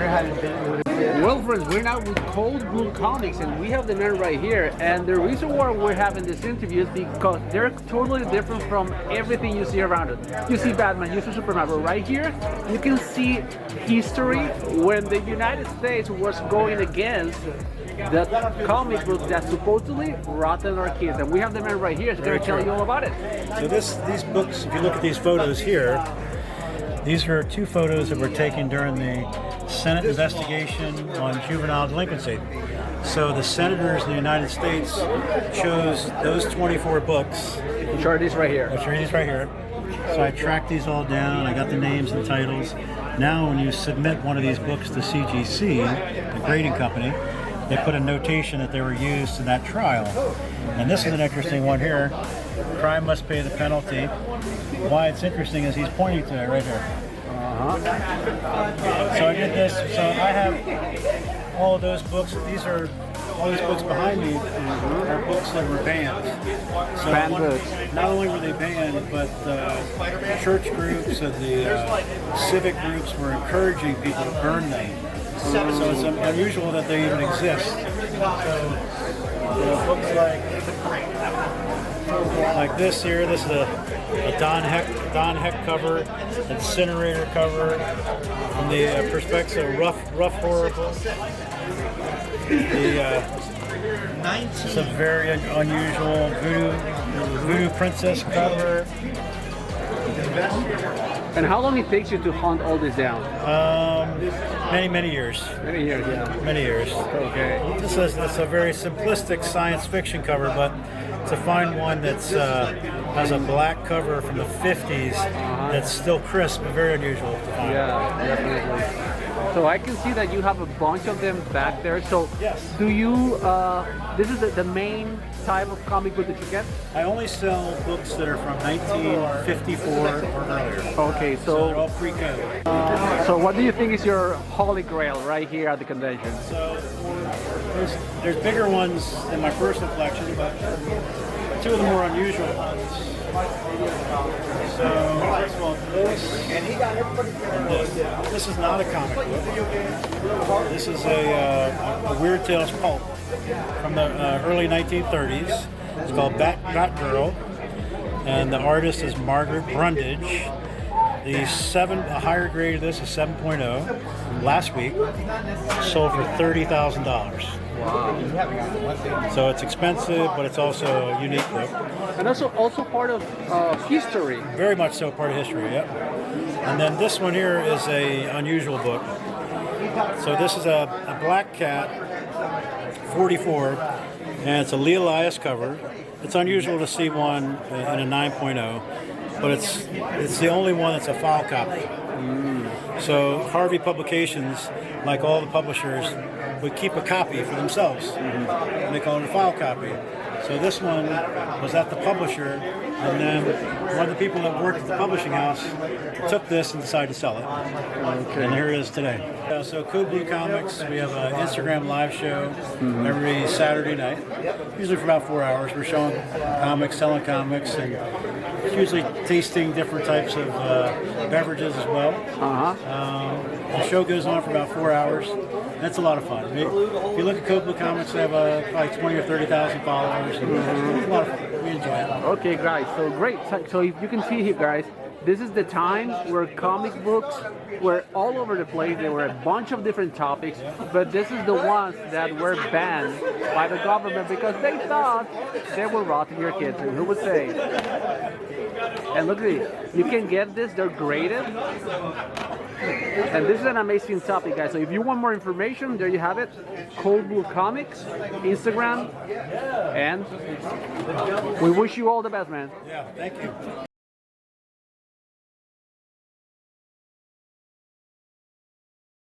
Well, friends, we're now with Cold Blue Comics, and we have the man right here. And the reason why we're having this interview is because they're totally different from everything you see around it. You see Batman, you see Superman, but right here, you can see history when the United States was going against the comic book that supposedly rotten our kids. And we have the man right here, who's going to tell you all about it. So these books, if you look at these photos here, these are two photos that were taken during the Senate investigation on juvenile delinquency. So the senators in the United States chose those 24 books. Which are these right here? Which are these right here. So I tracked these all down. I got the names and titles. Now when you submit one of these books to CGC, the grading company, they put a notation that they were used in that trial. And this is an interesting one here. Crime must pay the penalty. Why it's interesting is he's pointing to it right here. So I did this. So I have all of those books. All these books behind me are books that were banned. So Banned books. Not only were they banned, but church groups and the civic groups were encouraging people to burn them. So it's unusual that they even exist. So books like this here. This is a Don Heck cover, Incinerator cover, from the perspective of rough horror book. It's a very unusual voodoo princess cover. And how long it takes you to hunt all this down? Many years. Many years, yeah. Many years. Okay. This is a very simplistic science fiction cover, but to find one that's has a black cover from the 50s that's still crisp but very unusual to find. Yeah, definitely. So I can see that you have a bunch of them back there. So yes. Do you, this is the main type of comic book that you get? I only sell books that are from 1954 or earlier. Okay, So they're all pre-code. so what do you think is your holy grail right here at the convention? So there's bigger ones in my personal collection, but two of the more unusual ones. So first of all, this is not a comic book. This is a Weird Tales pulp from the early 1930s. It's called Batgirl, and the artist is Margaret Brundage. The higher grade of this is 7.0. Last week, sold for $30,000. Wow. So it's expensive, but it's also a unique book. And also part of history. Very much so part of history, yep. And then this one here is a unusual book. So this is a Black Cat 44, and it's a Lee Elias cover. It's unusual to see one in a 9.0, but it's the only one that's a file copy. So Harvey Publications, like all the publishers, would keep a copy for themselves, and they call it a file copy. So this one was at the publisher, and then one of the people that worked at the publishing house took this and decided to sell it. Okay. And here it is today. So Cold Blue Comics, we have an Instagram live show every Saturday night, usually for about 4 hours. We're showing comics, selling comics, and usually tasting different types of beverages as well. The show goes on for about 4 hours. That's a lot of fun. If you look at Cold Blue Comics, they have probably 20 or 30,000 followers. It's a lot of fun. We enjoy it. Okay, guys. So great. So if you can see here, guys, this is the time where comic books were all over the place. There were a bunch of different topics, but this is the ones that were banned by the government because they thought they were rotting your kids. And who would say? And look at these. You can get this. They're graded. And this is an amazing topic, guys. So if you want more information, there you have it. Cold Blue Comics, Instagram, and we wish you all the best, man. Yeah, thank you.